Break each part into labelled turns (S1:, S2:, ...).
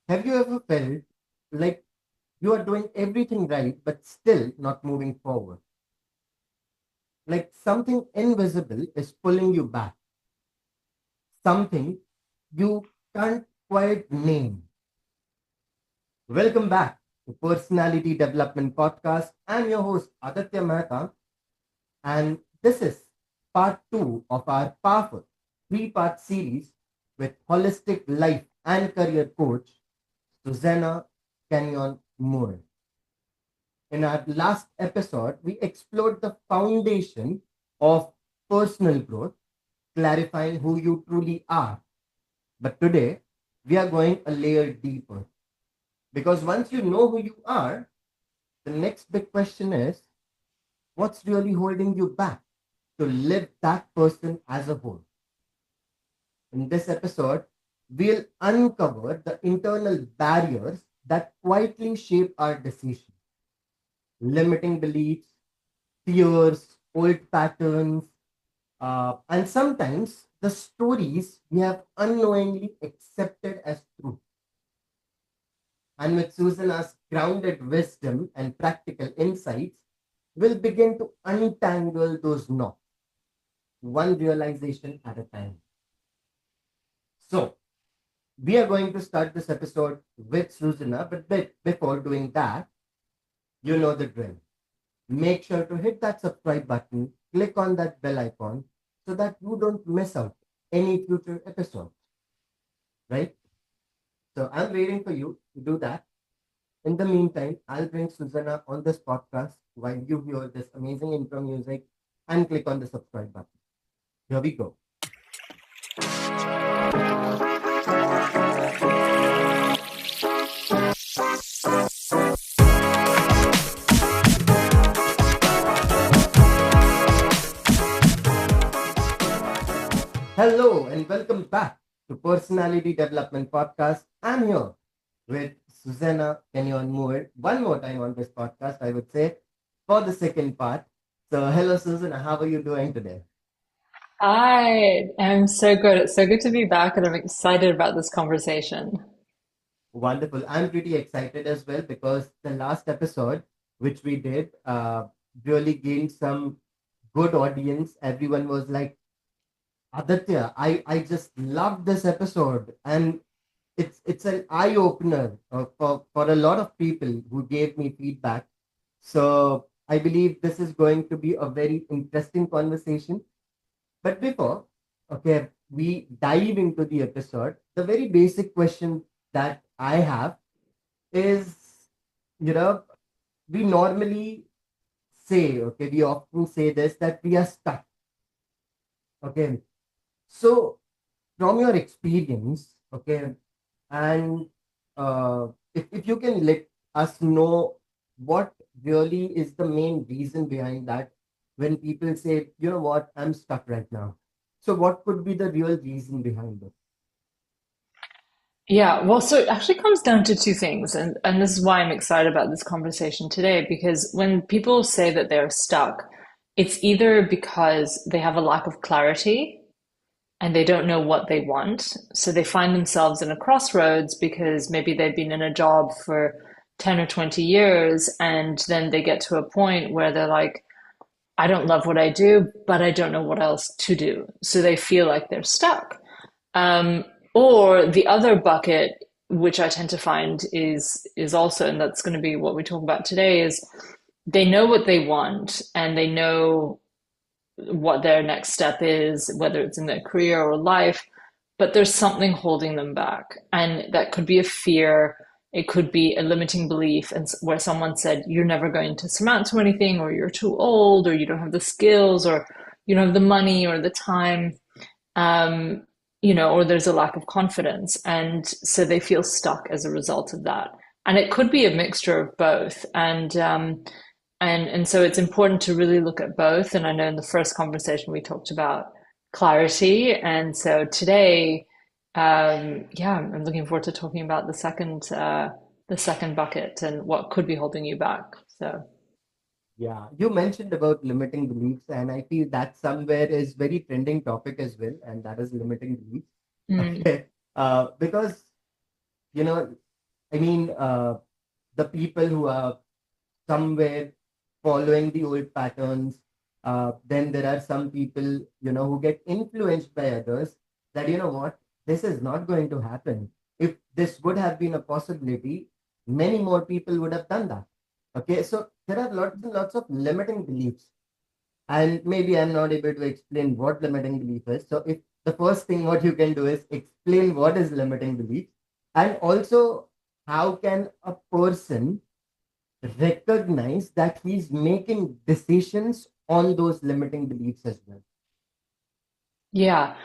S1: Have you ever felt like you are doing everything right, but still not moving forward? Like something invisible is pulling you back, something you can't quite name. Welcome back to Personality Development Podcast. I'm your host, Aditya Mehta, and this is part two of our powerful three-part series with holistic life and career coach, Susanna-Kenyon Muir. In our last episode, we explored the foundation of personal growth, clarifying who you truly are. But today, we are going a layer deeper. Because once you know who you are, the next big question is what's really holding you back to live that person as a whole? In this episode, we'll uncover the internal barriers that quietly shape our decisions, limiting beliefs, fears, old patterns, and sometimes the stories we have unknowingly accepted as truth. And with Susanna's grounded wisdom and practical insights, we'll begin to untangle those knots, one realization at a time. So, we are going to start this episode with Susanna, but before doing that, you know the drill. Make sure to hit that subscribe button, click on that bell icon so that you don't miss out any future episodes, right? So I'm waiting for you to do that. In the meantime, I'll bring Susanna on this podcast while you hear this amazing intro music and click on the subscribe button. Here we go. Hello and welcome back to Personality Development Podcast. I'm here with Susanna-Kenyon Muir. One more time on this podcast, I would say, for the second part. So, hello, Susanna. How are you doing today?
S2: I am so good. It's so good to be back, and I'm excited about this conversation.
S1: Wonderful. I'm pretty excited as well because the last episode, which we did, really gained some good audience. Everyone was like, Aditya, I just love this episode. And it's an eye opener for a lot of people who gave me feedback. So I believe this is going to be a very interesting conversation. But before, okay, we dive into the episode, the very basic question that I have is, you know, we normally say, okay, we often say this that we are stuck. Okay. So from your experience, okay, and if you can let us know what really is the main reason behind that when people say, you know what, I'm stuck right now. So what could be the real reason behind it?
S2: Yeah, well, so it actually comes down to two things, and this is why I'm excited about this conversation today, because when people say that they're stuck, it's either because they have a lack of clarity and they don't know what they want. So they find themselves in a crossroads because maybe they've been in a job for 10 or 20 years, and then they get to a point where they're like, I don't love what I do, but I don't know what else to do. So they feel like they're stuck. Um, or the other bucket, which I tend to find is also, and that's going to be what we talk about today, is they know what they want and they know what their next step is, whether it's in their career or life, but there's something holding them back. And that could be a fear, it could be a limiting belief, and where someone said, you're never going to surmount to anything, or you're too old, or you don't have the skills, or you don't have the money or the time. Um, or there's a lack of confidence. And so they feel stuck as a result of that. And it could be a mixture of both. And so it's important to really look at both. And I know in the first conversation we talked about clarity. And so today, yeah, I'm looking forward to talking about the second bucket and what could be holding you back. So,
S1: Yeah, you mentioned about limiting beliefs, and I feel that somewhere is very trending topic as well, and that is limiting beliefs.
S2: mm,
S1: Okay, because you know I mean, the people who are somewhere following the old patterns. Then there are some people, who get influenced by others that, what, this is not going to happen. If this would have been a possibility, many more people would have done that. Okay, so there are lots and lots of limiting beliefs. And maybe I'm not able to explain what limiting belief is. So if the first thing what you can do is explain what is limiting belief, and also how can a person recognize that he's making decisions on those limiting beliefs as well.
S2: Yeah.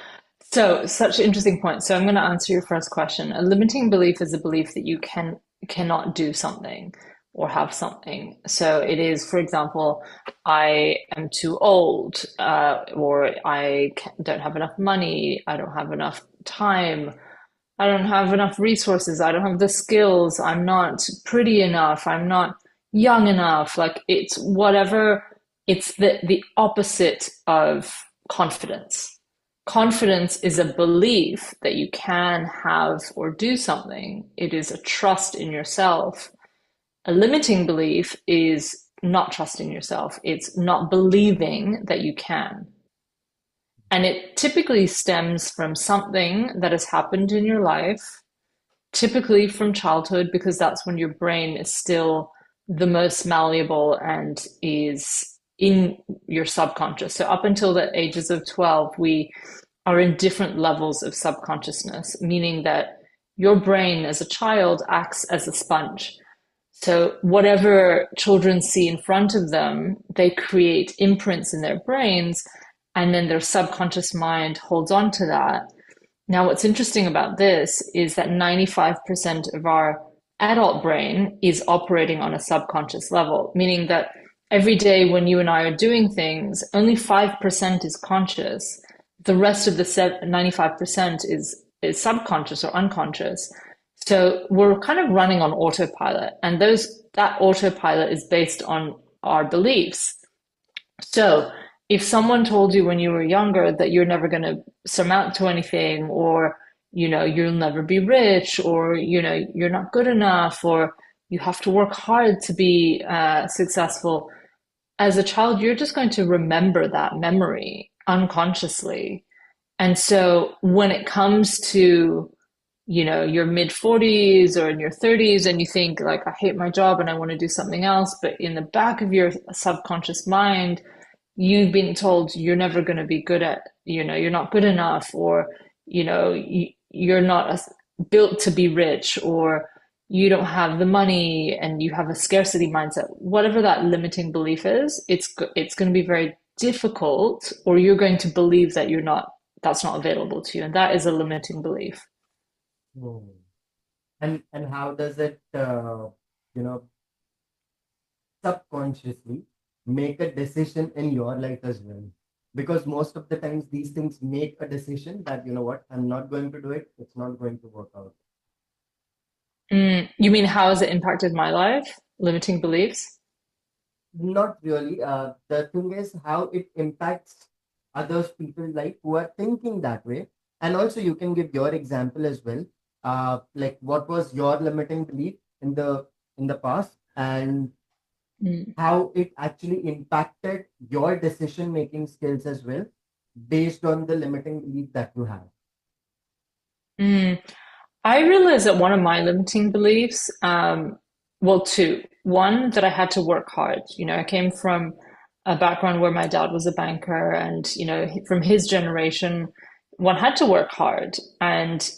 S2: So such an interesting point. So I'm going to answer your first question. A limiting belief is a belief that you cannot do something or have something. So it is, for example, I am too old, or don't have enough money, I don't have enough time, I don't have enough resources, I don't have the skills, I'm not pretty enough, I'm not young enough. Like it's whatever, it's the opposite of confidence. Confidence is a belief that you can have or do something. It is a trust in yourself. A limiting belief is not trusting yourself. It's not believing that you can. And it typically stems from something that has happened in your life, typically from childhood, because that's when your brain is still the most malleable and is in your subconscious. So up until the ages of 12, we are in different levels of subconsciousness, meaning that your brain as a child acts as a sponge. So whatever children see in front of them, they create imprints in their brains, and then their subconscious mind holds on to that. Now, what's interesting about this is that 95% of our adult brain is operating on a subconscious level, meaning that every day when you and I are doing things, only 5% is conscious. The rest of the 95% is subconscious or unconscious. So we're kind of running on autopilot, and that autopilot is based on our beliefs. So if someone told you when you were younger that you're never going to surmount to anything, or you'll never be rich, or you're not good enough, or you have to work hard to be successful, as a child, you're just going to remember that memory unconsciously. And so when it comes to your mid 40s or in your 30s, and you think like, I hate my job and I want to do something else, but in the back of your subconscious mind, you've been told you're never going to be good at, you're not good enough, or you're not built to be rich, or you don't have the money and you have a scarcity mindset. Whatever that limiting belief is, it's going to be very difficult, or you're going to believe that that's not available to you, and that is a limiting belief.
S1: Hmm. And how does it, you know, subconsciously make a decision in your life as well? Because most of the times these things make a decision that, what, I'm not going to do it. It's not going to work out.
S2: You mean how has it impacted my life? Limiting beliefs?
S1: Not really. The thing is how it impacts others people's life who are thinking that way. And also you can give your example as well. Like what was your limiting belief in the past, and
S2: Mm.
S1: how it actually impacted your decision making skills as well, based on the limiting belief that you have.
S2: Mm. I realized that one of my limiting beliefs, well, two. One, that I had to work hard. I came from a background where my dad was a banker, and, from his generation, one had to work hard. And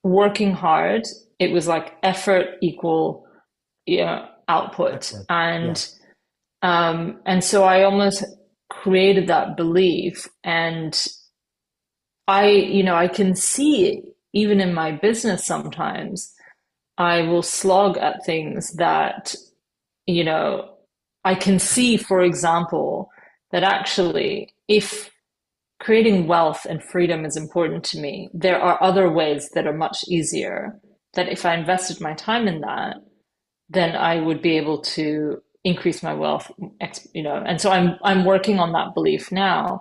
S2: working hard, it was like effort equal, output.
S1: Success. Yeah.
S2: And so I almost created that belief. And I can see even in my business sometimes I will slog at things that, you know, I can see, for example, that actually if creating wealth and freedom is important to me, there are other ways that are much easier, that if I invested my time in that, then I would be able to increase my wealth, and so I'm working on that belief now.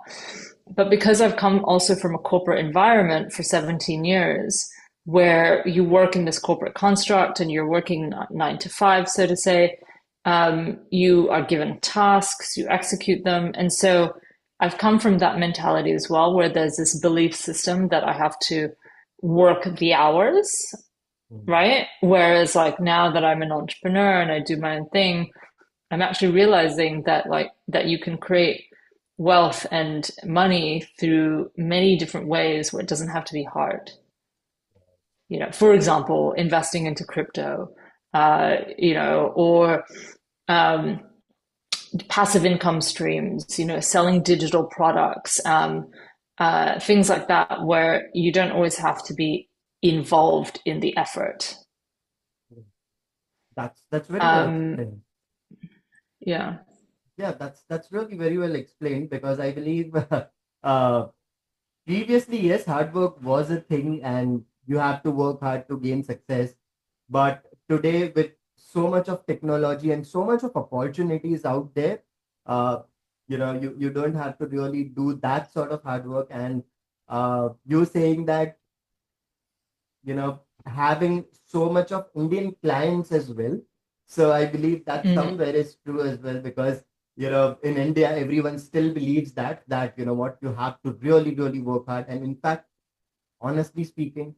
S2: But because I've come also from a corporate environment for 17 years, where you work in this corporate construct and you're working 9 to 5, so to say. You are given tasks, you execute them. And so I've come from that mentality as well, where there's this belief system that I have to work the hours,
S1: Mm.
S2: right? Whereas like now that I'm an entrepreneur and I do my own thing, I'm actually realizing that like that you can create wealth and money through many different ways where it doesn't have to be hard. For example, investing into crypto, or um, passive income streams, selling digital products, things like that, where you don't always have to be involved in the effort.
S1: That's very well
S2: Um,
S1: explained.
S2: yeah.
S1: Yeah, that's really very well explained because I believe uh, previously, yes, hard work was a thing and you have to work hard to gain success. But today, with so much of technology and so much of opportunities out there, uh, you don't have to really do that sort of hard work. And you saying that having so much of Indian clients as well. So I believe that
S2: Mhm.
S1: somewhere is true as well because in India everyone still believes that what you have to really really work hard. And in fact, honestly speaking,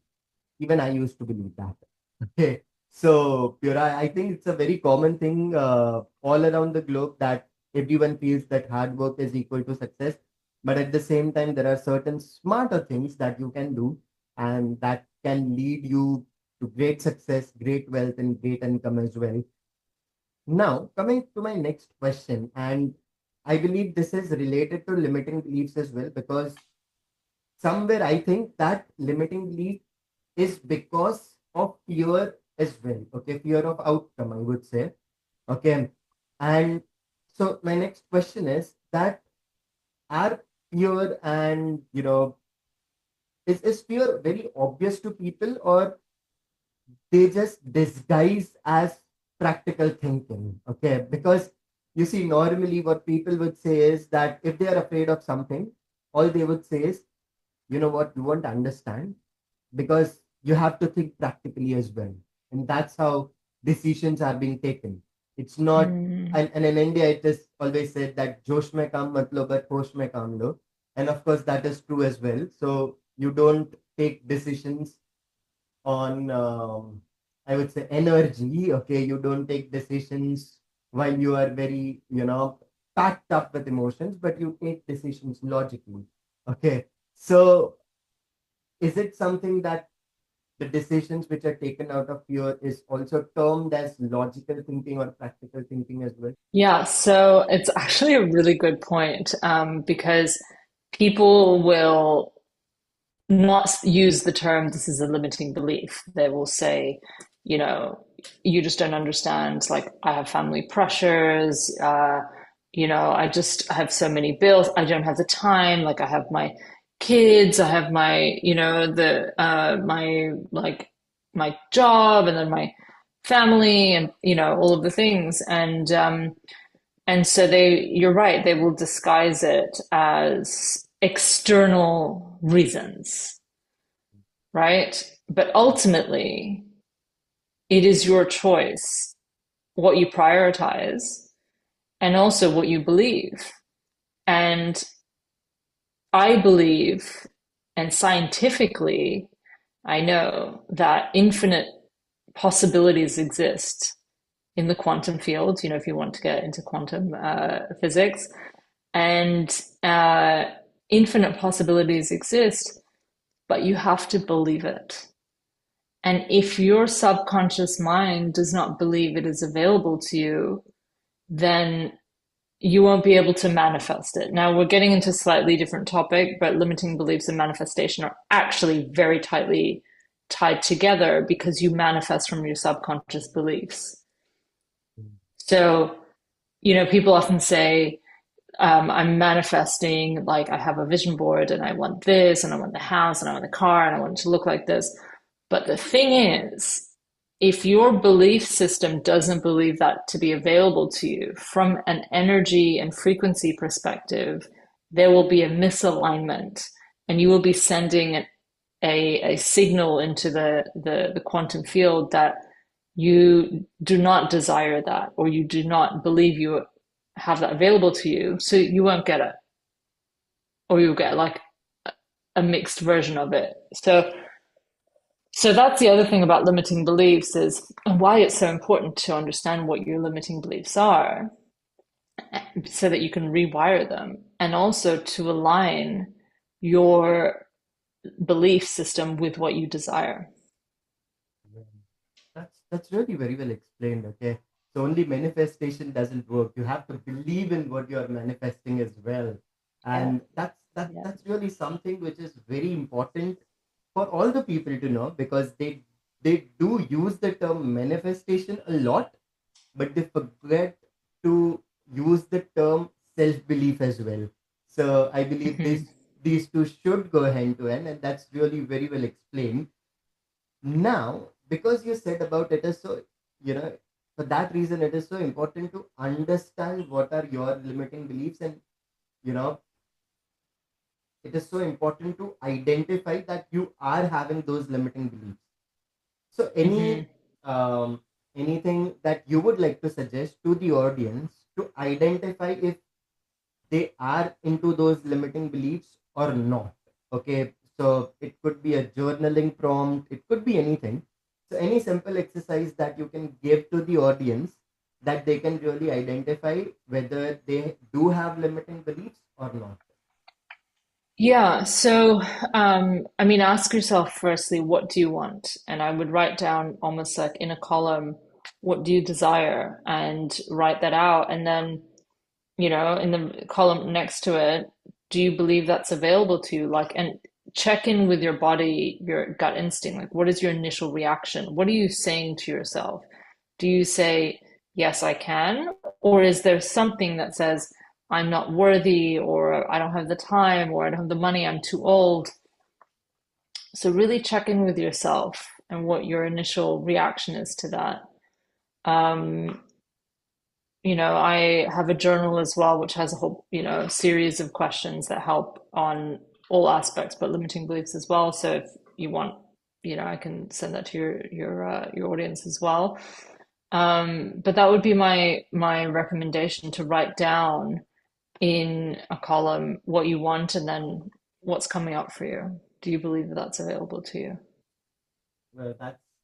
S1: even I used to believe that. Okay. So, I think it's a very common thing all around the globe that everyone feels that hard work is equal to success. But at the same time, there are certain smarter things that you can do and that can lead you to great success, great wealth, and great income as well. Now, coming to my next question, and I believe this is related to limiting beliefs as well because somewhere I think that limiting belief is because of fear as well. Okay, fear of outcome, I would say. Okay, and so my next question is that are fear and is fear very obvious to people or they just disguise as practical thinking? Okay, because you see, normally what people would say is that if they are afraid of something, all they would say is, you know what, you won't understand because you have to think practically as well. And that's how decisions are being taken. It's not,
S2: Mm.
S1: and in India, it is always said that Josh mein kaam mat lo, but hosh mein kaam lo. And of course, that is true as well. So you don't take decisions on, I would say, energy. Okay. You don't take decisions while you are very, packed up with emotions, but you take decisions logically. Okay. So is it something that the decisions which are taken out of fear is also termed as logical thinking or practical thinking as well?
S2: Yeah, so it's actually a really good point, because people will not use the term "this is a limiting belief." They will say, you know, you just don't understand. Like, I have family pressures. I have so many bills. I don't have the time. Like, I have my kids. I have my, my job, and then my family, and all of the things. And so you're right, they will disguise it as external reasons, right? But ultimately, it is your choice what you prioritize and also what you believe. And I believe, and scientifically, I know that infinite possibilities exist in the quantum field, if you want to get into quantum physics. And infinite possibilities exist, but you have to believe it. And if your subconscious mind does not believe it is available to you, then you won't be able to manifest it. Now, we're getting into a slightly different topic, but limiting beliefs and manifestation are actually very tightly tied together because you manifest from your subconscious beliefs. So, people often say, I'm manifesting, like, I have a vision board and I want this and I want the house and I want the car and I want it to look like this. But the thing is, if your belief system doesn't believe that to be available to you from an energy and frequency perspective, there will be a misalignment and you will be sending a signal into the quantum field that you do not desire that, or you do not believe you have that available to you, so you won't get it, or you'll get like a mixed version of it. So that's the other thing about limiting beliefs is, and why it's so important to understand what your limiting beliefs are so that you can rewire them, and also to align your belief system with what you desire.
S1: Yeah. That's really very well explained. Okay, so only manifestation doesn't work. You have to believe in what you're manifesting as well,
S2: Yeah,
S1: and
S2: yeah.
S1: that's really something which is very important for all the people to know, because they do use the term manifestation a lot, but they forget to use the term self belief as well. So I believe
S2: Mhm.
S1: these two should go hand to hand, and that's really very well explained. Now, because you said about it is so, you know, for that reason, it is so important to understand what are your limiting beliefs, and you know, it is so important to identify that you are having those limiting beliefs. So,
S2: Mhm.
S1: anything that you would like to suggest to the audience to identify if they are into those limiting beliefs or not? Okay, so it could be a journaling prompt, it could be anything. So any simple exercise that you can give to the audience that they can really identify whether they do have limiting beliefs or not.
S2: Yeah, so I mean, ask yourself firstly, what do you want? And I would write down almost like in a column, what do you desire? And write that out. And then, in the column next to it, do you believe that's available to you? Like, and check in with your body, your gut instinct. Like, what is your initial reaction? What are you saying to yourself? Do you say, yes, I can? Or is there something that says, I'm not worthy, or I don't have the time, or I don't have the money, I'm too old? So, really check in with yourself and what your initial reaction is to that. Um, I have a journal as well, which has a whole, series of questions that help on all aspects, but limiting beliefs as well. So if you want, I can send that to your audience as well. But that would be my recommendation, to write down in a column what you want and then what's coming up for you. Do you believe that that's available to you?
S1: Well,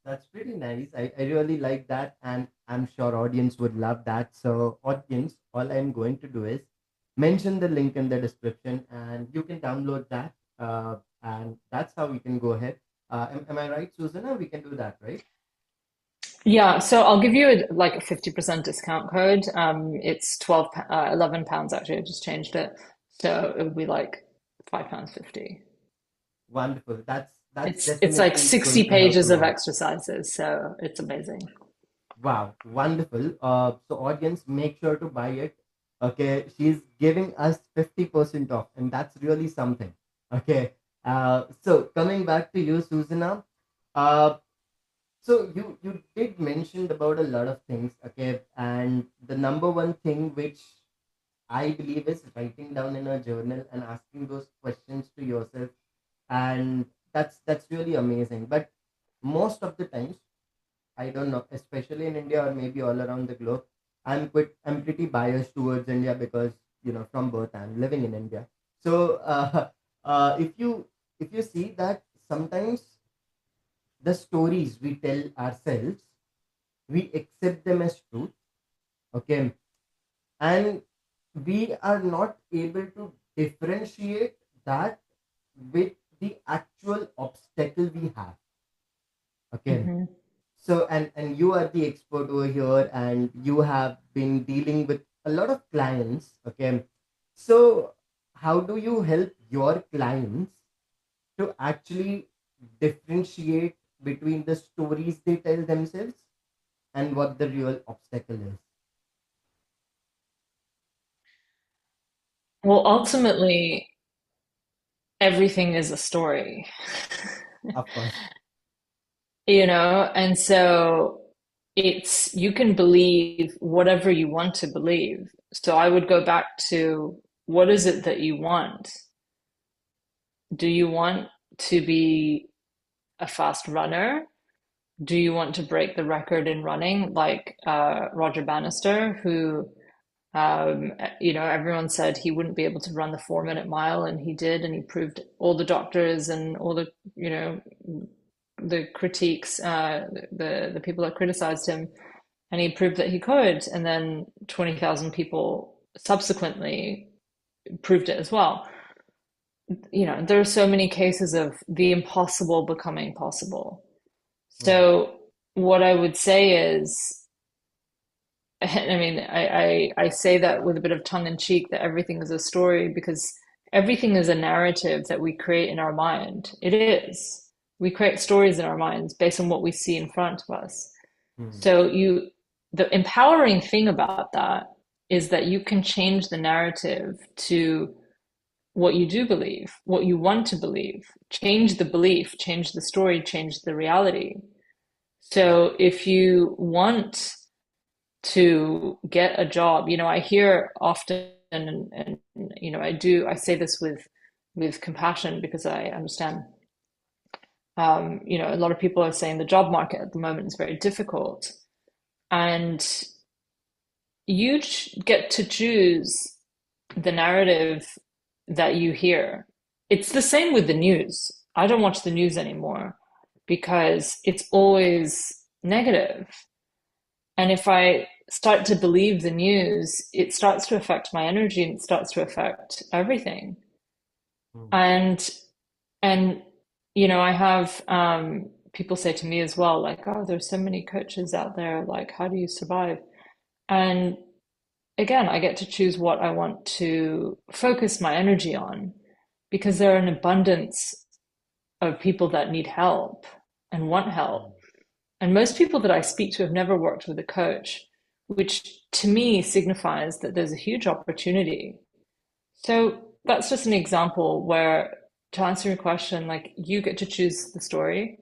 S1: that's pretty nice. I really like that, and I'm sure audience would love that. So, audience, all I'm going to do is mention the link in the description, and you can download that. And that's how we can go ahead. Am I right, Susanna? We can do that, right?
S2: Yeah, so I'll give you like a 50% discount code. It's 11 pounds actually. I just changed it. So it would be like £5 50.
S1: Wonderful. That's
S2: It's like
S1: definitely going
S2: 60
S1: to help a
S2: pages of
S1: lot.
S2: exercises, so it's amazing.
S1: Wow, wonderful. So audience, make sure to buy it. Okay, she's giving us 50% off, and that's really something. Okay. So coming back to you, Susanna. Uh, so you did mention about a lot of things. Okay, and the number one thing which I believe is writing down in a journal and asking those questions to yourself, and that's really amazing. But most of the times, I don't know, especially in India or maybe all around the globe, I'm pretty biased towards India because from birth I'm living in India. So if you see that sometimes the stories we tell ourselves, we accept them as truth, okay, and we are not able to differentiate that with the actual obstacle we have, okay.
S2: Hmm.
S1: So and you are the expert over here, and you have been dealing with a lot of clients, okay. So how do you help your clients to actually differentiate between the stories they tell themselves and what the real obstacle is?
S2: Well, ultimately, everything is a story,
S1: Of course.
S2: and so you can believe whatever you want to believe. So I would go back to, what is it that you want? Do you want to be a fast runner? Do you want to break the record in running like Roger Bannister, who everyone said he wouldn't be able to run the 4 minute mile, and he did, and he proved all the doctors and all the, the critiques, the people that criticized him, and he proved that he could. And then 20,000 people subsequently proved it as well. There are so many cases of the impossible becoming possible.
S1: Hmm.
S2: So what I would say is, I mean, I say that with a bit of tongue in cheek, that everything is a story, because everything is a narrative that we create in our mind. It is. We create stories in our minds based on what we see in front of us.
S1: Hmm.
S2: So the empowering thing about that is that you can change the narrative to what you do believe, what you want to believe, change the belief, change the story, change the reality. So if you want to get a job, I hear often, and I say this with compassion, because I understand, a lot of people are saying the job market at the moment is very difficult, and you get to choose the narrative that you hear. It's the same with the news. I don't watch the news anymore because it's always negative. And if I start to believe the news, it starts to affect my energy, and it starts to affect everything.
S1: Hmm.
S2: And and I have people say to me as well, like, oh, there's so many coaches out there, like, how do you survive? And again, I get to choose what I want to focus my energy on, because there are an abundance of people that need help and want help. And most people that I speak to have never worked with a coach, which to me signifies that there's a huge opportunity. So that's just an example where, to answer your question, like, you get to choose the story.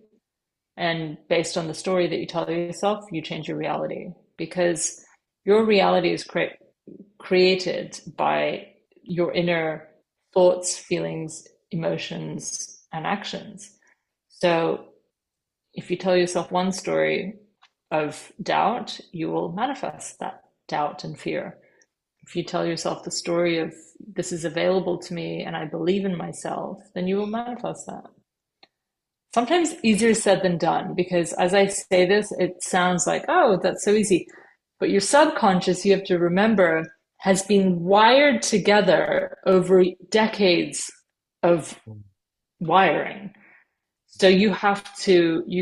S2: And based on the story that you tell yourself, you change your reality, because your reality is created by your inner thoughts, feelings, emotions, and actions. So if you tell yourself one story of doubt, you will manifest that doubt and fear. If you tell yourself the story of this is available to me and I believe in myself, then you will manifest that. Sometimes easier said than done, because as I say this, it sounds like, oh, that's so easy. But your subconscious, you have to remember, has been wired together over decades of
S1: Hmm.
S2: wiring. So you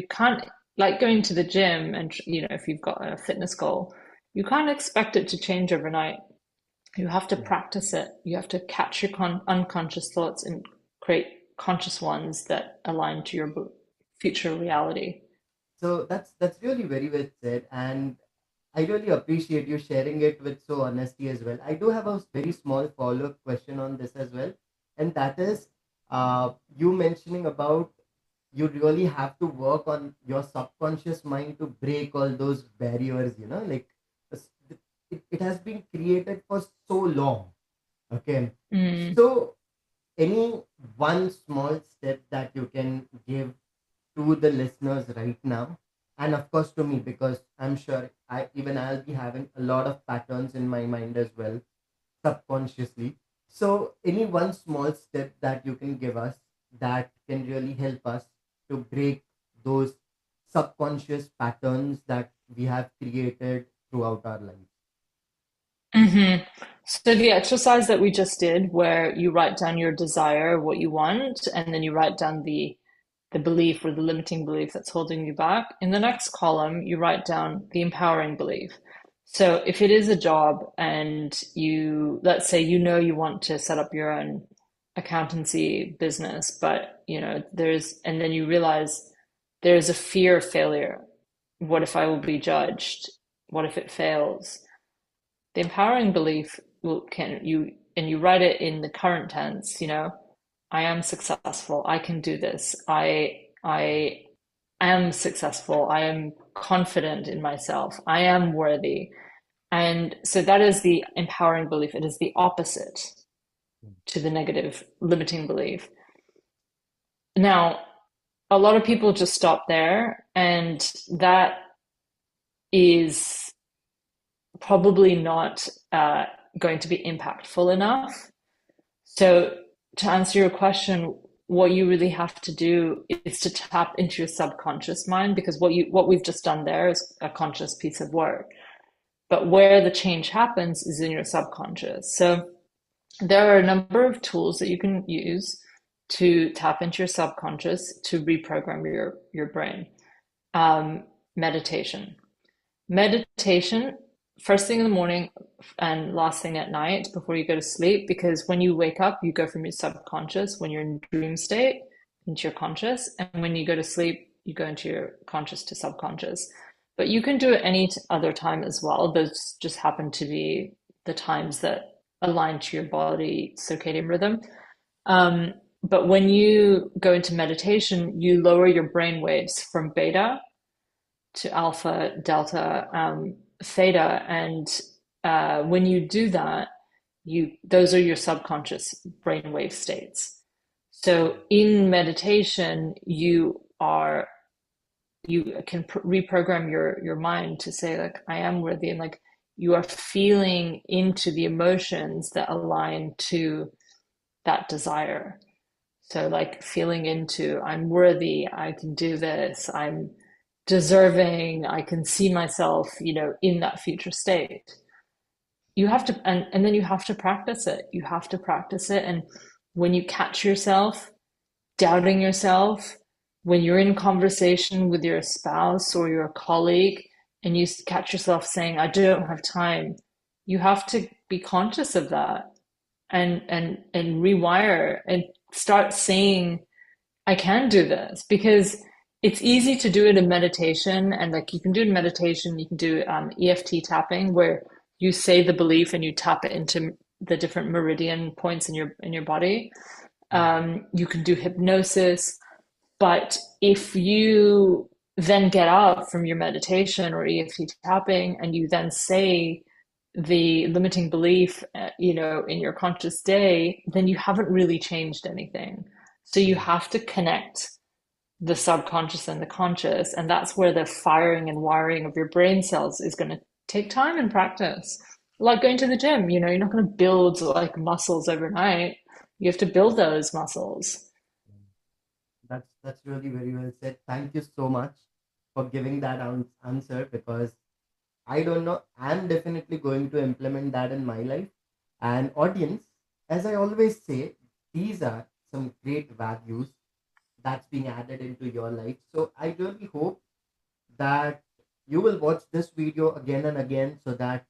S2: can't, like going to the gym, and, if you've got a fitness goal, you can't expect it to change overnight. You have to
S1: Hmm.
S2: practice it. You have to catch your unconscious thoughts and create conscious ones that align to your future reality.
S1: So that's really very well said, and I really appreciate you sharing it with so honesty as well. I do have a very small follow-up question on this as well, and that is, you mentioning about you really have to work on your subconscious mind to break all those barriers. Like it's- it has been created for so long. Okay,
S2: Mm.
S1: so any one small step that you can give to the listeners right now, and of course to me, because I'm sure I'll be having a lot of patterns in my mind as well, subconsciously. So any one small step that you can give us that can really help us to break those subconscious patterns that we have created throughout our lives.
S2: hmm So the exercise that we just did, where you write down your desire, what you want, and then you write down the belief or the limiting belief that's holding you back. In the next column, you write down the empowering belief. So if it is a job, and let's say, you want to set up your own accountancy business, but and then you realize there's a fear of failure. What if I will be judged? What if it fails? The empowering belief and you write it in the current tense, I am successful. I can do this. I am successful. I am confident in myself. I am worthy. And so that is the empowering belief. It is the opposite to the negative limiting belief. Now, a lot of people just stop there, and that is probably not going to be impactful enough. So, to answer your question, what you really have to do is to tap into your subconscious mind, because what we've just done there is a conscious piece of work. But where the change happens is in your subconscious. So there are a number of tools that you can use to tap into your subconscious to reprogram your brain. Meditation. Meditation, first thing in the morning and last thing at night before you go to sleep, because when you wake up, you go from your subconscious when you're in dream state into your conscious, and when you go to sleep, you go into your conscious to subconscious. But you can do it any other time as well. Those just happen to be the times that align to your body circadian rhythm. But when you go into meditation, you lower your brain waves from beta to alpha, delta, theta, and when you do that, you those are your subconscious brainwave states. So in meditation, you can reprogram your mind to say like I am worthy, and like you are feeling into the emotions that align to that desire. So like feeling into I'm worthy, I can do this, I'm deserving, I can see myself, in that future state. You have to, and then you have to practice it. You have to practice it. And when you catch yourself doubting yourself, when you're in conversation with your spouse or your colleague and you catch yourself saying, I don't have time, you have to be conscious of that and rewire and start saying, I can do this, because it's easy to do it in meditation, and like you can do it in meditation, you can do EFT tapping where you say the belief and you tap it into the different meridian points in your body. You can do hypnosis, but if you then get up from your meditation or EFT tapping and you then say the limiting belief, in your conscious day, then you haven't really changed anything. So you have to connect the subconscious and the conscious, and that's where the firing and wiring of your brain cells is going to take time and practice. Like going to the gym, you're not going to build like muscles overnight. You have to build those muscles.
S1: That's really very well said. Thank you so much for giving that answer, because I don't know. I'm definitely going to implement that in my life. And audience, as I always say, these are some great values that's being added into your life. So I really hope that you will watch this video again and again, so that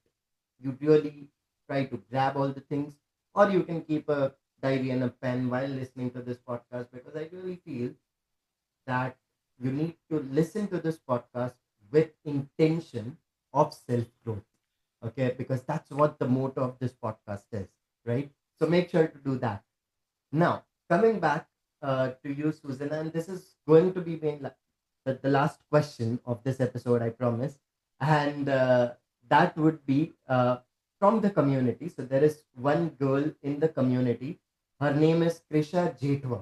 S1: you really try to grab all the things, or you can keep a diary and a pen while listening to this podcast, because I really feel that you need to listen to this podcast with intention of self growth. Okay, because that's what the motto of this podcast is, right? So make sure to do that. Now, coming back to you, Susanna, and this is going to be the last question of this episode, I promise. And that would be from the community. So there is one girl in the community. Her name is Krisha Jetwa.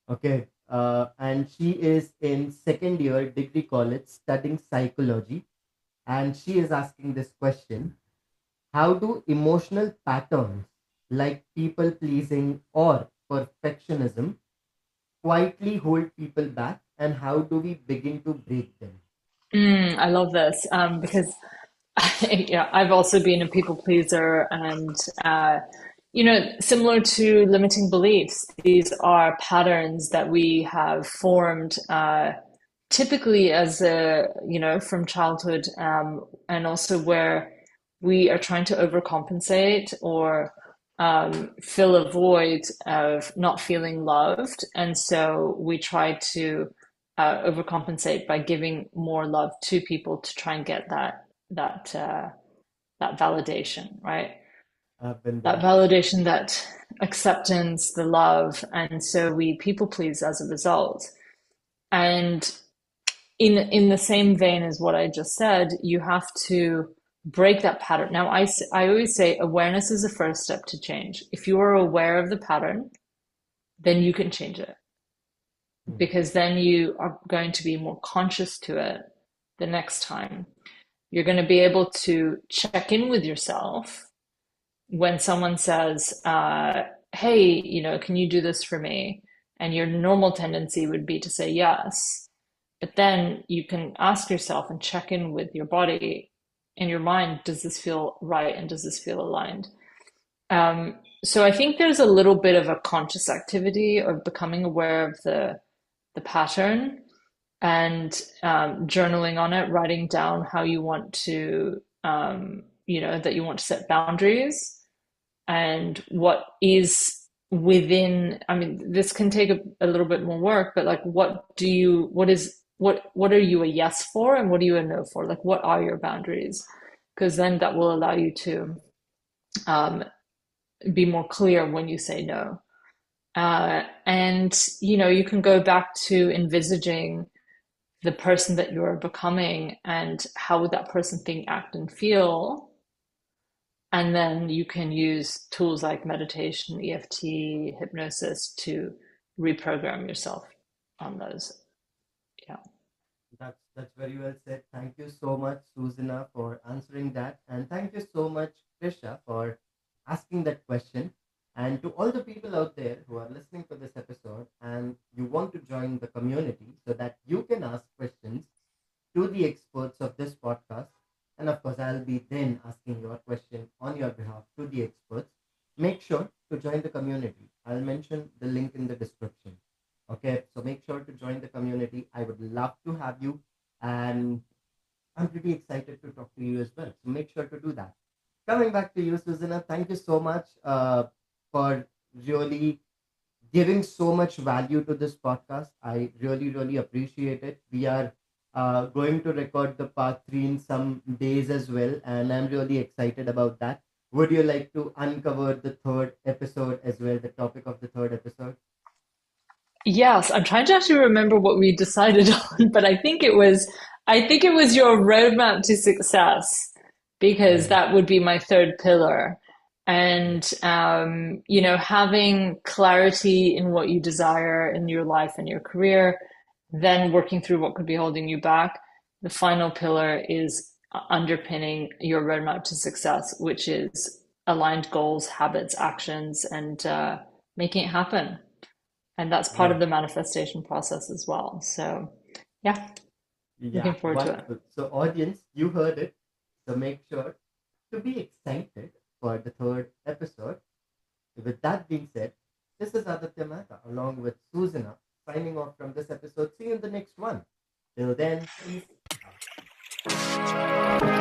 S1: Okay. And she is in second year degree college studying psychology. And she is asking this question: how do emotional patterns like people pleasing or perfectionism quietly hold people back, and how do we begin to break them?
S2: I love this because I've also been a people pleaser, and similar to limiting beliefs, these are patterns that we have formed typically as from childhood, and also where we are trying to overcompensate or fill a void of not feeling loved, and so we try to overcompensate by giving more love to people to try and get that validation, right?
S1: I've been
S2: That
S1: there.
S2: validation, that acceptance, the love, and so we people please as a result. And in the same vein as what I just said, you have to break that pattern. Now, I always say awareness is the first step to change. If you are aware of the pattern, then you can change it. because then you are going to be more conscious to it the next time. You're going to be able to check in with yourself when someone says, hey, can you do this for me? And your normal tendency would be to say yes. But then you can ask yourself and check in with your body and your mind, does this feel right? And does this feel aligned? So I think there's a little bit of a conscious activity of becoming aware of the pattern and journaling on it, writing down how you want to, that you want to set boundaries and what is within. I mean, this can take a little bit more work, but like, what are you a yes for and what are you a no for? Like, what are your boundaries? Because then that will allow you to um, be more clear when you say no. And you can go back to envisaging the person that you're becoming and how would that person think, act, and feel. And then you can use tools like meditation, EFT, hypnosis to reprogram yourself on those. Yeah.
S1: That's very well said. Thank you so much, Susanna, for answering that, and thank you so much, Trisha, for asking that question. And to all the people out there who are listening to this episode and you want to join the community so that you can ask questions to the experts of this podcast. And of course, I'll be then asking your question on your behalf to the experts. Make sure to join the community. I'll mention the link in the description. Okay, so make sure to join the community. I would love to have you, and I'm pretty excited to talk to you as well. So make sure to do that. Coming back to you, Susanna, thank you so much for really giving so much value to this podcast. I really, really appreciate it. We are going to record the part three in some days as well, and I'm really excited about that. Would you like to uncover the third episode as well, the topic of the third episode?
S2: Yes, I'm trying to actually remember what we decided on, but I think it was your roadmap to success because
S1: Right.
S2: that would be my third pillar. And having clarity in what you desire in your life and your career, then working through what could be holding you back. The final pillar is underpinning your roadmap to success, which is aligned goals, habits, actions, and making it happen. And that's part of
S1: Right.
S2: the manifestation process as well. So, yeah, looking
S1: Yeah,
S2: forward to it.
S1: wonderful. So, audience, you heard it. So, make sure to be excited for the third episode. With that being said, this is Aditya Mehta along with Susanna signing off from this episode. See you in the next one. Till then, peace out.